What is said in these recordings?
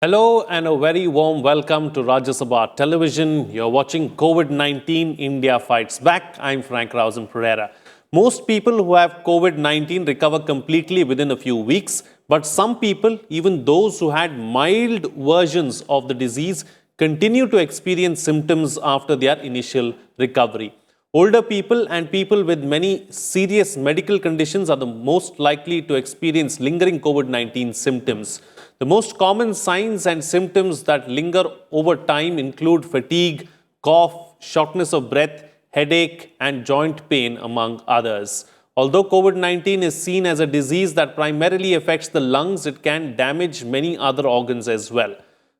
Hello and a very warm welcome to Rajya Sabha Television. You're watching COVID-19 India Fights Back. I'm Frank Rausen Pereira. Most people who have COVID-19 recover completely within a few weeks, but some people, even those who had mild versions of the disease, continue to experience symptoms after their initial recovery. Older people and people with many serious medical conditions are the most likely to experience lingering COVID-19 symptoms. The most common signs and symptoms that linger over time include fatigue, cough, shortness of breath, headache, and joint pain, among others. Although COVID 19 is seen as a disease that primarily affects the lungs, it can damage many other organs as well.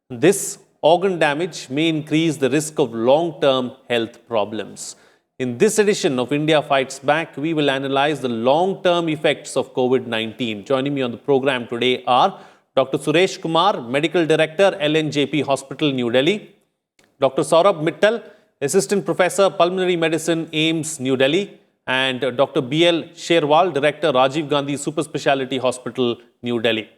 This organ damage may increase the risk of long term health problems. In this edition of India Fights Back, we will analyze the long term effects of COVID 19. Joining me on the program today are Dr. Suresh Kumar, Medical Director, LNJP Hospital, New Delhi; Dr. Saurabh Mittal, Assistant Professor, Pulmonary Medicine, AIIMS, New Delhi; and Dr. B.L. Sherwal, Director, Rajiv Gandhi Super Speciality Hospital, New Delhi.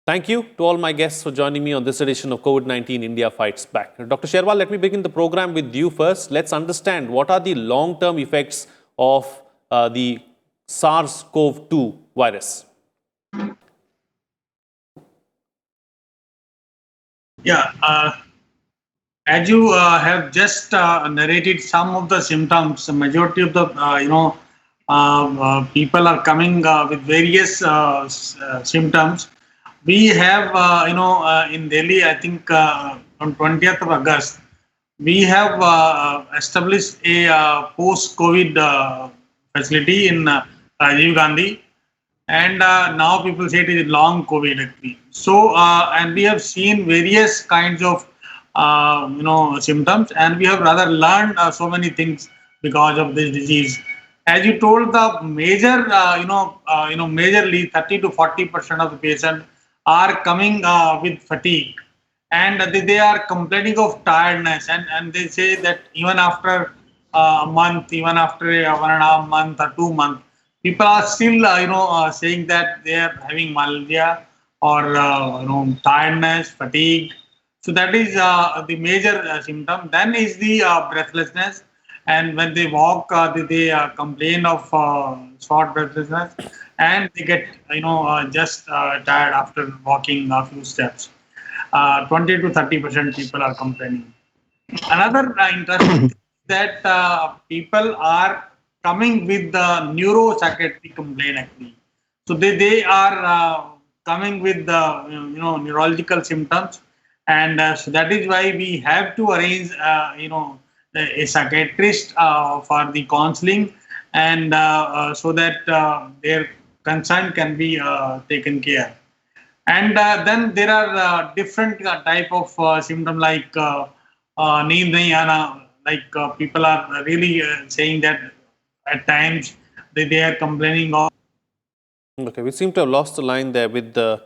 Thank you to all my guests for joining me on this edition of COVID-19 India Fights Back. Dr. Sherwal, let me begin the program with you first. Let's understand what are the long-term effects of the SARS-CoV-2 virus. Yeah, as you have just narrated some of the symptoms, the majority of the people are coming with various symptoms. We have in Delhi, I think on 20th of August, we have established a post-COVID facility in Rajiv Gandhi, and now people say it is long COVID actually. So, and we have seen various kinds of symptoms, and we have rather learned so many things because of this disease. As you told, the major majorly 30 to 40% of the patients are coming with fatigue, and they are complaining of tiredness, and they say that even after a month, even after a 1.5 month or 2 months, people are still saying that they are having malaria or tiredness, fatigue. So that is the major symptom. Then is the breathlessness, and when they walk, they complain of short breathlessness, and they get just tired after walking a few steps. 20 to 30% people are complaining. Another interesting thing is that people are coming with the neuropsychiatric complaint actually. So they are coming with the neurological symptoms, and so that is why we have to arrange a psychiatrist for the counseling, and so that their concern can be taken care. And then there are different type of symptom like neend nahi aana, like people are really saying that at times they are complaining of. Okay, we seem to have lost the line there with the,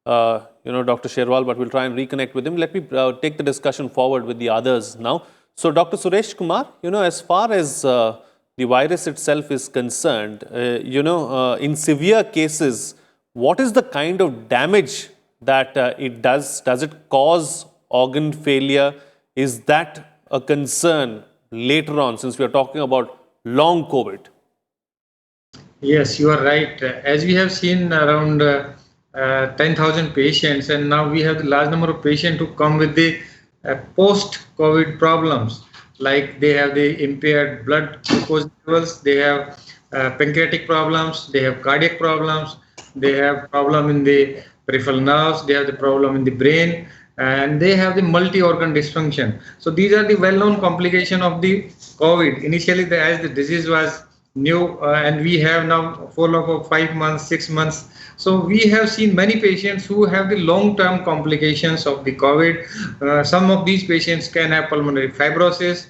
Dr. Sherwal, but we'll try and reconnect with him. Let me take the discussion forward with the others now. So, Dr. Suresh Kumar, as far as the virus itself is concerned, in severe cases, what is the kind of damage that it does? Does it cause organ failure? Is that a concern later on, since we are talking about long COVID? Yes, you are right. As we have seen around 10,000 patients, and now we have the large number of patients who come with the post-COVID problems, like they have the impaired blood glucose levels, they have pancreatic problems, they have cardiac problems, they have problem in the peripheral nerves, they have the problem in the brain, and they have the multi-organ dysfunction. So these are the well-known complications of the COVID. Initially, as the disease was new, and we have now follow-up of 5 months, 6 months. So we have seen many patients who have the long-term complications of the COVID. Some of these patients can have pulmonary fibrosis.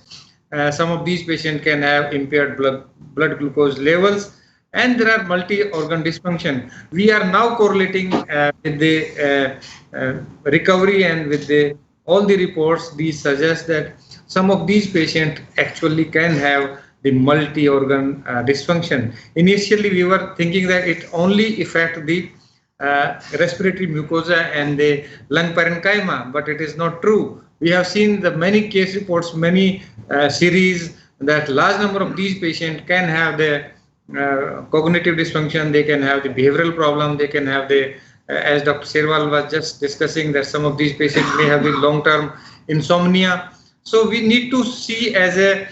Some of these patients can have impaired blood glucose levels, and there are multi-organ dysfunction. We are now correlating with the recovery, and with all the reports. These suggest that some of these patients actually can have the multi-organ dysfunction. Initially, we were thinking that it only affects the respiratory mucosa and the lung parenchyma, but it is not true. We have seen the many case reports, many series that large number of these patients can have the cognitive dysfunction, they can have the behavioral problem, they can have the, as Dr. Serwal was just discussing, that some of these patients may have the long-term insomnia. So we need to see as a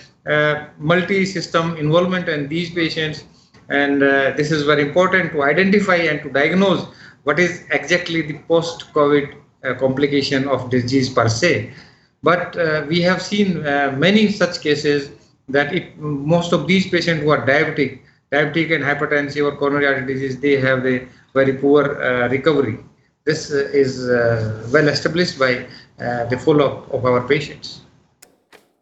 multi-system involvement in these patients, and this is very important to identify and to diagnose what is exactly the post-COVID complication of disease per se. But we have seen many such cases that most of these patients who are diabetic and hypertensive or coronary artery disease, they have a very poor recovery. This is well established by the follow-up of our patients.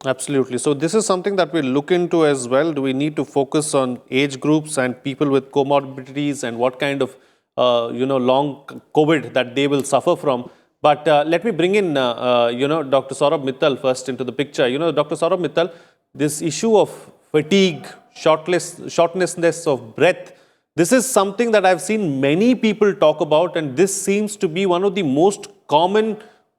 Absolutely. So this is something that we'll look into as well. Do we need to focus on age groups and people with comorbidities and what kind of, long COVID that they will suffer from? But let me bring in, Dr. Saurabh Mittal first into the picture. Dr. Saurabh Mittal, this issue of fatigue, shortness of breath, this is something that I've seen many people talk about, and this seems to be one of the most common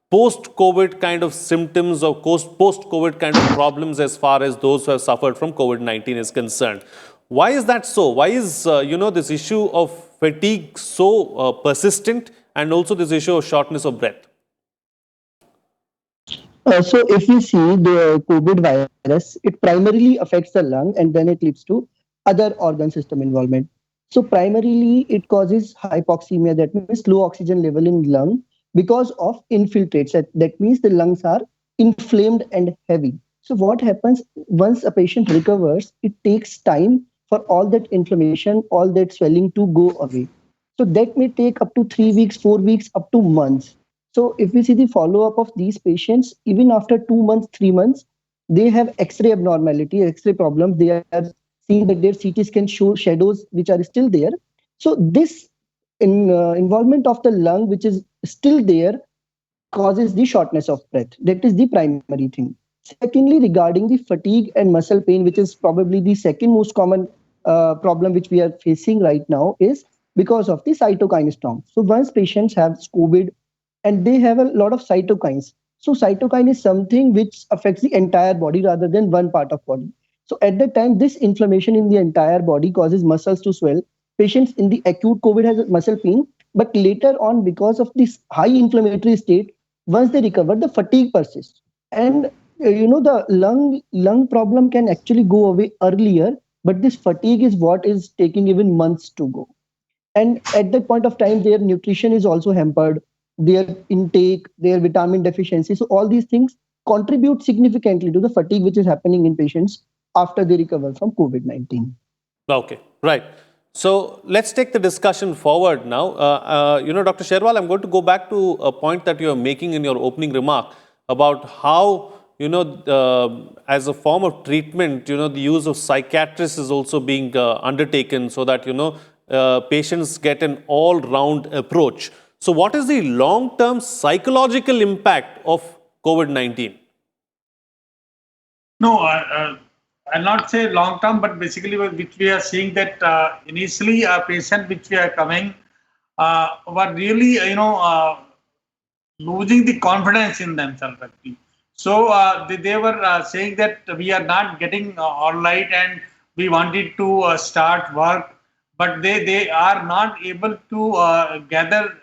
post-COVID kind of symptoms or post-COVID kind of problems as far as those who have suffered from COVID-19 is concerned. Why is that so? Why is, this issue of fatigue so persistent, and also this issue of shortness of breath? So if we see the COVID virus, it primarily affects the lung and then it leads to other organ system involvement. So primarily it causes hypoxemia, that means low oxygen level in lung because of infiltrates. That means the lungs are inflamed and heavy. So what happens once a patient recovers, it takes time for all that inflammation, all that swelling to go away. So that may take up to 3 weeks, 4 weeks, up to months. So if we see the follow-up of these patients, even after 2 months, 3 months, they have X-ray abnormality, X-ray problems. They are seeing that their CT scan show shadows which are still there. So this involvement of the lung, which is still there, causes the shortness of breath. That is the primary thing. Secondly, regarding the fatigue and muscle pain, which is probably the second most common problem which we are facing right now, is because of the cytokine storm. So once patients have COVID and they have a lot of cytokines. So cytokine is something which affects the entire body rather than one part of body. So at that time, this inflammation in the entire body causes muscles to swell. Patients in the acute COVID has muscle pain, but later on, because of this high inflammatory state, once they recover, the fatigue persists. And the lung problem can actually go away earlier, but this fatigue is what is taking even months to go. And at that point of time, their nutrition is also hampered, their intake, their vitamin deficiency. So all these things contribute significantly to the fatigue which is happening in patients after they recover from COVID-19. Okay, right. So let's take the discussion forward now. Dr. Serwal, I'm going to go back to a point that you are making in your opening remark about how, as a form of treatment, the use of psychiatrists is also being undertaken so that, patients get an all-round approach. So what is the long-term psychological impact of COVID-19? No, I'll not say long term, but basically which we are seeing that initially a patient which we are coming were really, losing the confidence in themselves actually. So they were saying that we are not getting all right and we wanted to start work, but they are not able to gather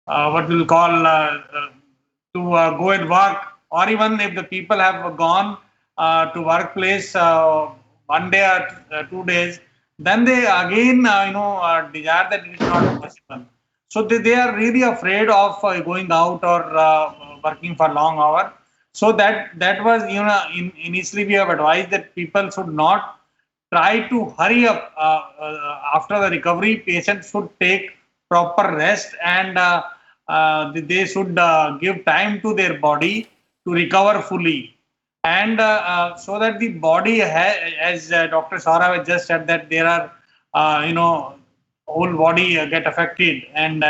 what we'll call to go and work, or even if the people have gone to workplace 1 day or 2 days, then they again desire that it is not possible. So they are really afraid of going out or working for long hours. So that was initially we have advised that people should not try to hurry up after the recovery. Patients should take proper rest and they should give time to their body to recover fully, and so that the body as Dr. Saurabh just said, that there are whole body get affected, and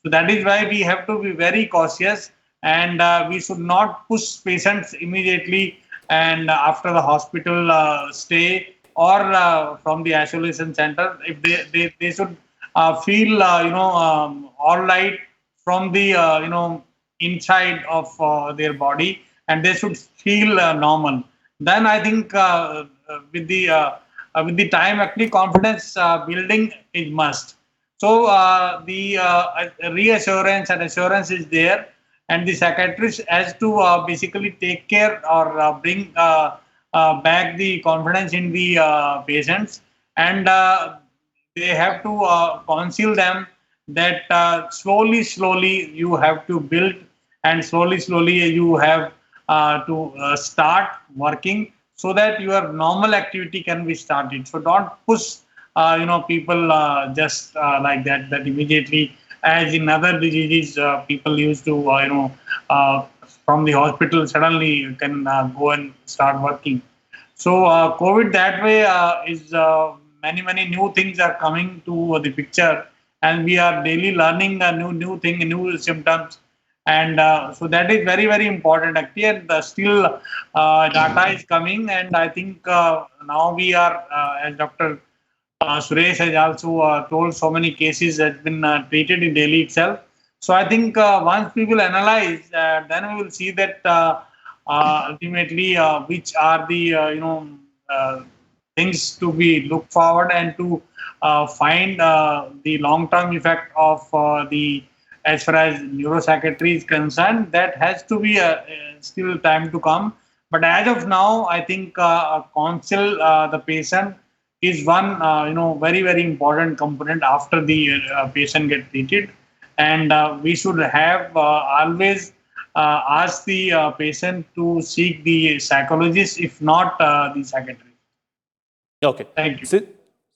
so that is why we have to be very cautious, and we should not push patients immediately and after the hospital stay or from the isolation center. If they should feel all right from the inside of their body, and they should feel normal. Then I think with the time, actually confidence building is must. So the reassurance and assurance is there, and the psychiatrist has to basically take care or bring back the confidence in the patients, and they have to counsel them that slowly you have to build, and slowly you have to start working so that your normal activity can be started. So don't push people just like that immediately, as in other diseases people used to from the hospital suddenly you can go and start working. So COVID that way is many new things are coming to the picture, and we are daily learning a new thing, new symptoms, and so that is very important actually. And still data is coming, and I think now we are as Dr. Suresh has also told, so many cases has been treated in Delhi itself. So I think once we will analyze, then we will see that ultimately which are the things to be looked forward, and to find the long-term effect of the, as far as neuropsychiatry is concerned. That has to be still time to come. But as of now, I think counsel the patient is one very important component after the patient gets treated, and we should have always ask the patient to seek the psychologist, if not the psychiatrist. Okay. Thank you.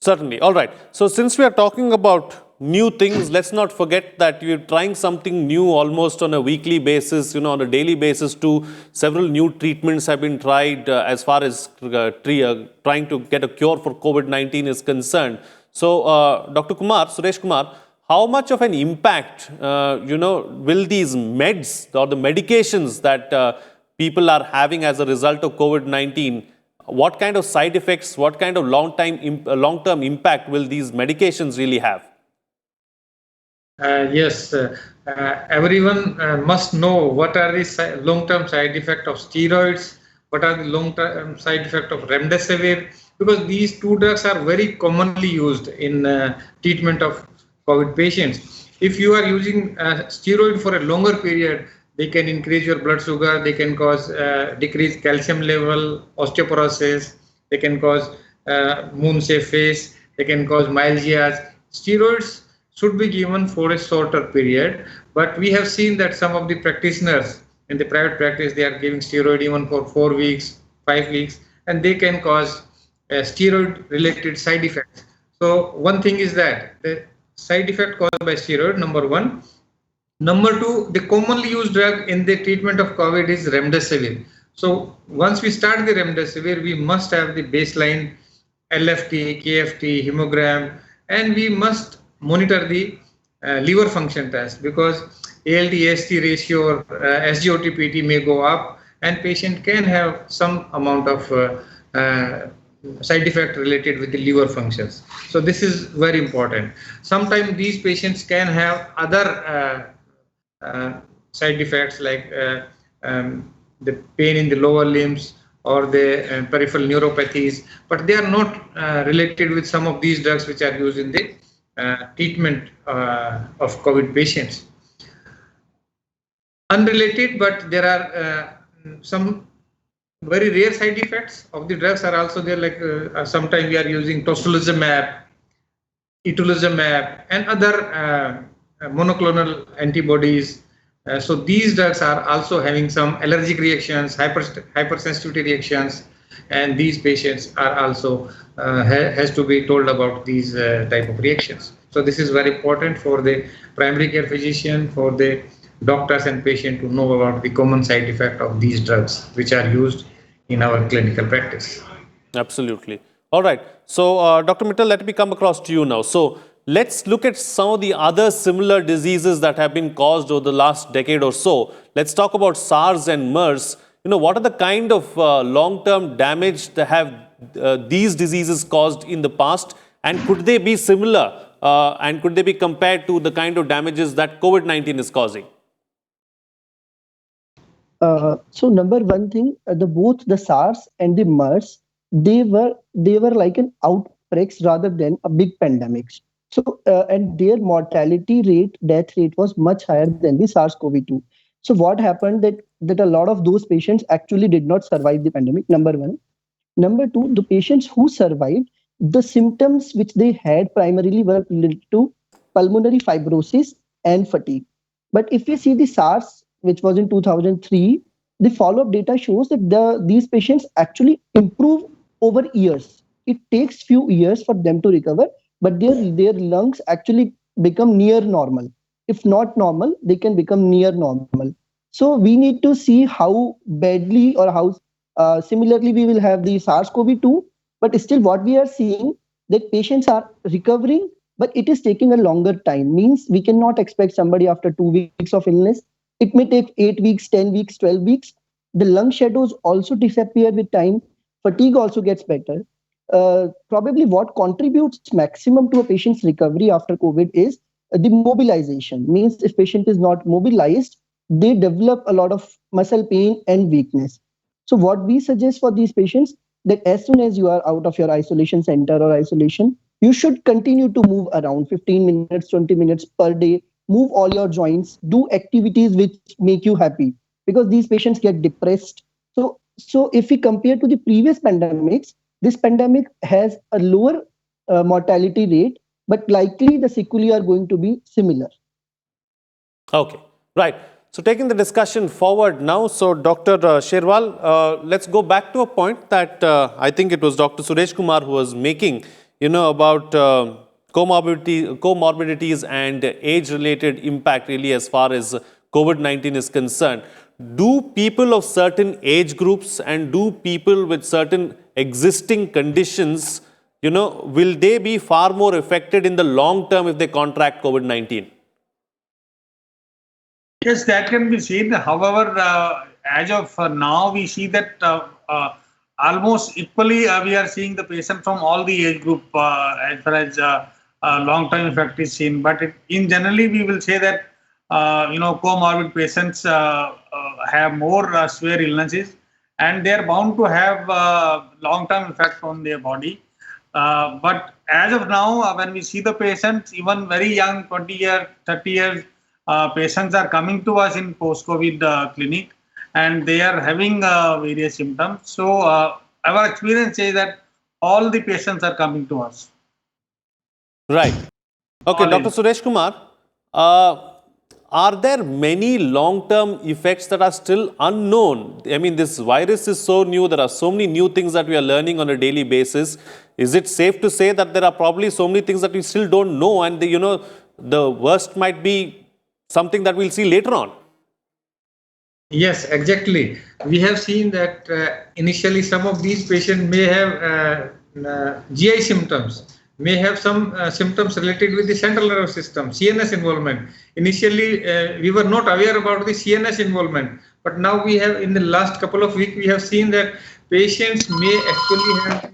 Certainly. All right. So since we are talking about new things, let's not forget that we're trying something new almost on a weekly basis, on a daily basis too. Several new treatments have been tried as far as trying to get a cure for COVID-19 is concerned. So, Dr. Kumar, Suresh Kumar, how much of an impact, will these meds or the medications that people are having as a result of COVID-19, what kind of side effects, what kind of long-term impact will these medications really have? Yes, everyone must know what are the long-term side effects of steroids, what are the long-term side effects of remdesivir, because these two drugs are very commonly used in treatment of COVID patients. If you are using steroid for a longer period, they can increase your blood sugar, they can cause decreased calcium level, osteoporosis, they can cause moon safe face, they can cause myalgias. Steroids should be given for a shorter period, but we have seen that some of the practitioners in the private practice, they are giving steroid even for 4 weeks, 5 weeks, and they can cause steroid related side effects. So one thing is that the side effect caused by steroid, number one. Number two, the commonly used drug in the treatment of COVID is remdesivir. So once we start the remdesivir, we must have the baseline LFT, KFT, hemogram, and we must monitor the liver function test, because ALT-AST ratio or SGOT-PT may go up, and patient can have some amount of side effect related with the liver functions. So this is very important. Sometimes these patients can have other side effects like the pain in the lower limbs or the peripheral neuropathies, but they are not related with some of these drugs which are used in the treatment of COVID patients. Unrelated, but there are some very rare side effects of the drugs are also there, like sometimes we are using tocilizumab, itolizumab, and other monoclonal antibodies. So these drugs are also having some allergic reactions, hypersensitivity reactions, and these patients are also has to be told about these type of reactions. So this is very important for the primary care physician, for the doctors and patient to know about the common side effect of these drugs which are used in our clinical practice. Absolutely. All right. So, Dr. Mittal, let me come across to you now. So, let's look at some of the other similar diseases that have been caused over the last decade or so. Let's talk about SARS and MERS. What are the kind of long-term damage that have these diseases caused in the past? And could they be similar and could they be compared to the kind of damages that COVID-19 is causing? So number one thing, both the SARS and the MERS, they were like an outbreaks rather than a big pandemics. So and their mortality rate, death rate was much higher than the SARS-CoV-2. So what happened that a lot of those patients actually did not survive the pandemic. Number one. Number two, the patients who survived, the symptoms which they had primarily were related to pulmonary fibrosis and fatigue. But if we see the SARS, which was in 2003, the follow-up data shows that these patients actually improve over years. It takes few years for them to recover, but their lungs actually become near normal. If not normal, they can become near normal. So we need to see how badly or how similarly we will have the SARS-CoV-2, but still what we are seeing that patients are recovering, but it is taking a longer time. Means we cannot expect somebody after 2 weeks of illness. It may take 8 weeks, 10 weeks, 12 weeks. The lung shadows also disappear with time. Fatigue also gets better. Probably what contributes maximum to a patient's recovery after COVID is the mobilization. Means if patient is not mobilized, they develop a lot of muscle pain and weakness. So what we suggest for these patients, that as soon as you are out of your isolation center or isolation, you should continue to move around 15 minutes, 20 minutes per day, move all your joints, do activities which make you happy, because these patients get depressed. So if we compare to the previous pandemics, this pandemic has a lower mortality rate, but likely the sequelae are going to be similar. Okay, right. So taking the discussion forward now, so Dr. Sherwal, let's go back to a point that I think it was Dr. Suresh Kumar who was making, about comorbidities and age-related impact really as far as COVID-19 is concerned. Do people of certain age groups and do people with certain existing conditions, will they be far more affected in the long term if they contract COVID-19? Yes, that can be seen. However, as of now, we see that almost equally we are seeing the patient from all the age group as far as long-term effect is seen. But in generally, we will say that comorbid patients have more severe illnesses, and they are bound to have long-term effect on their body. But as of now, when we see the patients, even very young, 20 years, 30 years, patients are coming to us in post-COVID clinic, and they are having various symptoms. So our experience is that all the patients are coming to us. Right. Okay, All Dr. in. Suresh Kumar, are there many long-term effects that are still unknown? I mean, this virus is so new. There are so many new things that we are learning on a daily basis. Is it safe to say that there are probably so many things that we still don't know, and the worst might be something that we'll see later on? Yes, exactly. We have seen that initially some of these patients may have GI symptoms, may have some symptoms related with the central nervous system, CNS involvement. Initially, we were not aware about the CNS involvement, but now we have, in the last couple of weeks, we have seen that patients may actually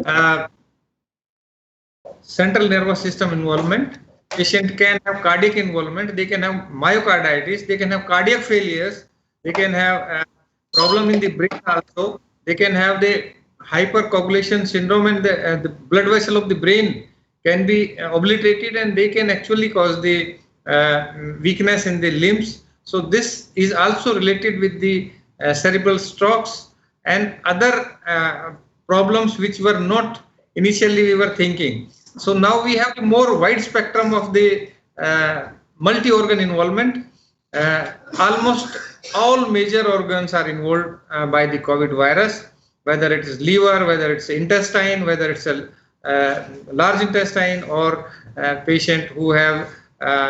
have central nervous system involvement. Patient can have cardiac involvement, they can have myocarditis, they can have cardiac failures, they can have problem in the brain also, they can have the hypercoagulation syndrome, and the blood vessel of the brain can be obliterated, and they can actually cause the weakness in the limbs. So this is also related with the cerebral strokes and other problems which were not initially we were thinking. So now we have a more wide spectrum of the multi-organ involvement. Almost all major organs are involved by the COVID virus, whether it is liver, whether it's intestine, whether it's a large intestine, or patient who have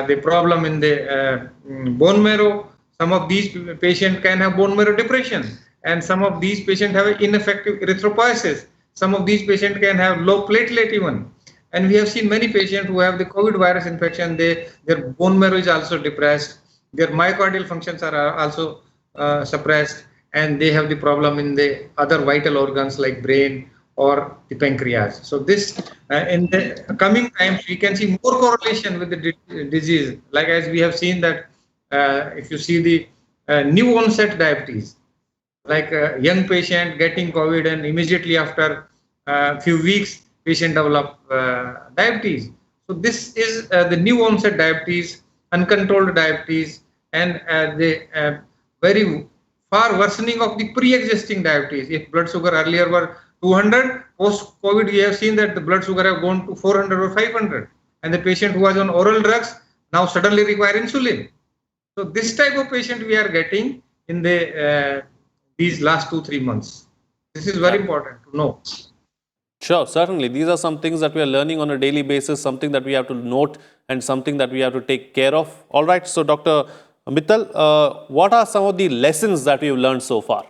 the problem in the bone marrow. Some of these patients can have bone marrow depression, and some of these patients have ineffective erythropoiesis. Some of these patients can have low platelet even. And we have seen many patients who have the COVID virus infection, their bone marrow is also depressed, their myocardial functions are also suppressed, and they have the problem in the other vital organs like brain or the pancreas. So this in the coming times we can see more correlation with the disease. Like as we have seen that if you see the new onset diabetes, like a young patient getting COVID and immediately after a few weeks patient develop diabetes. So this is the new onset diabetes, uncontrolled diabetes, and the very far worsening of the pre-existing diabetes. If blood sugar earlier were 200, post-COVID we have seen that the blood sugar have gone to 400 or 500, and the patient who was on oral drugs now suddenly require insulin. So this type of patient we are getting in the these last 2-3 months. This is very important to know. Sure, certainly. These are some things that we are learning on a daily basis, something that we have to note and something that we have to take care of. All right. So, Dr. Mittal, what are some of the lessons that we've learned so far?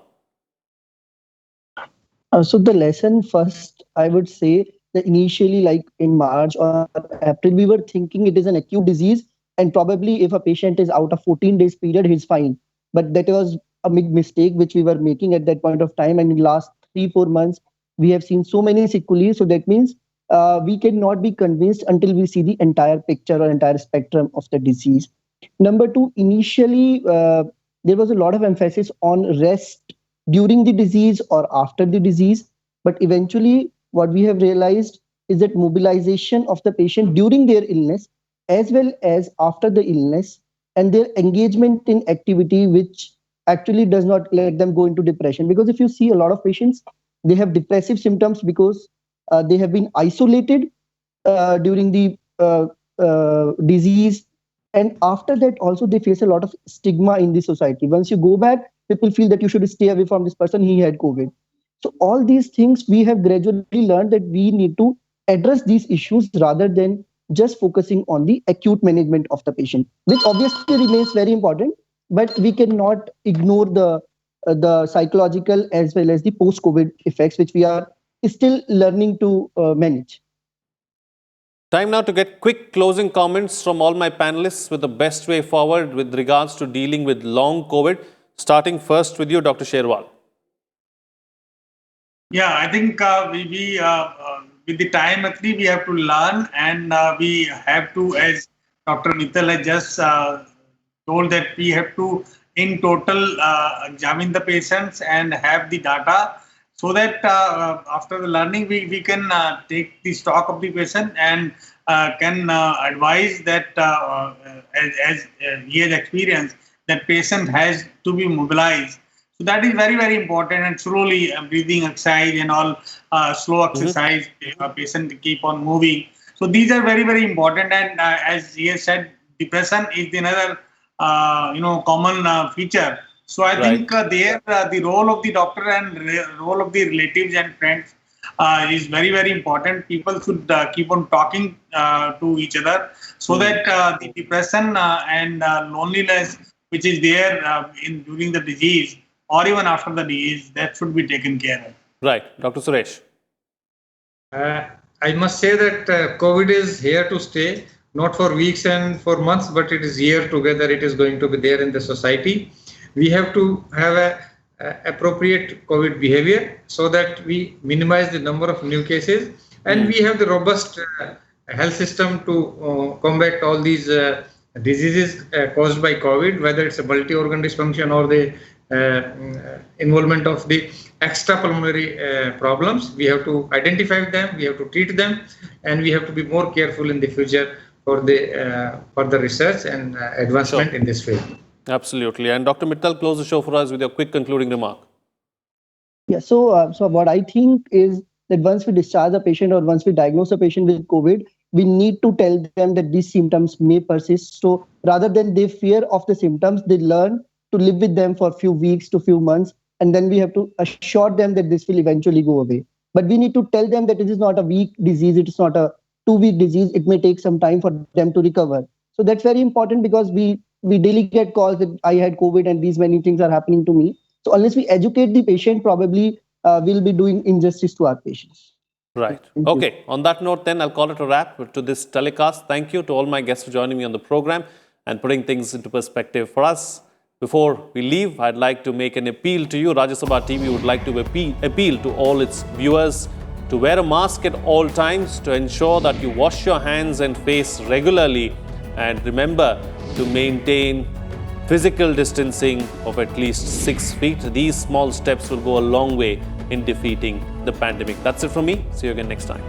So the lesson first, I would say that initially, like in March or April, we were thinking it is an acute disease, and probably if a patient is out of 14 days period, he's fine. But that was a big mistake which we were making at that point of time. And in the last 3-4 months, we have seen so many sequelae. So that means we cannot be convinced until we see the entire picture or entire spectrum of the disease. Number two, initially, there was a lot of emphasis on rest during the disease or after the disease. But eventually, what we have realized is that mobilization of the patient during their illness as well as after the illness and their engagement in activity, which actually does not let them go into depression. Because if you see a lot of patients, they have depressive symptoms because they have been isolated during the disease. And after that, also, they face a lot of stigma in the society. Once you go back, people feel that you should stay away from this person, he had COVID. So all these things we have gradually learned that we need to address these issues rather than just focusing on the acute management of the patient, which obviously remains very important, but we cannot ignore the psychological as well as the post-COVID effects, which we are still learning to manage. Time now to get quick closing comments from all my panelists with the best way forward with regards to dealing with long COVID. Starting first with you, Dr. Sherwal. Yeah, I think we with the time actually we have to learn, and we have to, as Dr. Mittal has just told, that we have to in total examine the patients and have the data, so that after the learning we can take the stock of the patient and can advise that as he has experienced, that patient has to be mobilized. So that is very, very important, and slowly breathing exercise and all slow exercise, patient keep on moving. So these are very, very important, and as he has said, depression is another common feature. So I think there the role of the doctor and role of the relatives and friends is very, very important. People should keep on talking to each other, so that the depression and loneliness which is there during the disease or even after the disease, that should be taken care of. Right. Dr. Suresh. I must say that COVID is here to stay, not for weeks and for months, but it is here together. It is going to be there in the society. We have to have a appropriate COVID behavior so that we minimize the number of new cases, and we have the robust health system to combat all these diseases caused by COVID, whether it's a multi-organ dysfunction or the involvement of the extrapulmonary problems. We have to identify them, we have to treat them, and we have to be more careful in the future for the further research and advancement in this field. Absolutely. And Dr. Mittal, close the show for us with your quick concluding remark. Yeah, so what I think is that once we discharge a patient or once we diagnose a patient with COVID, we need to tell them that these symptoms may persist. So rather than they fear of the symptoms, they learn to live with them for a few weeks to few months, and then we have to assure them that this will eventually go away. But we need to tell them that it is not a weak disease, it is not a 2-week disease, it may take some time for them to recover. So that's very important, because we daily get calls that I had COVID and these many things are happening to me. So unless we educate the patient, probably we'll be doing injustice to our patients. Right. Okay. On that note, then, I'll call it a wrap to this telecast. Thank you to all my guests for joining me on the program and putting things into perspective for us. Before we leave, I'd like to make an appeal to you. Rajya Sabha TV would like to appeal to all its viewers. to wear a mask at all times, to ensure that you wash your hands and face regularly, and remember to maintain physical distancing of at least 6 feet. These small steps will go a long way in defeating the pandemic. That's it from me. See you again next time.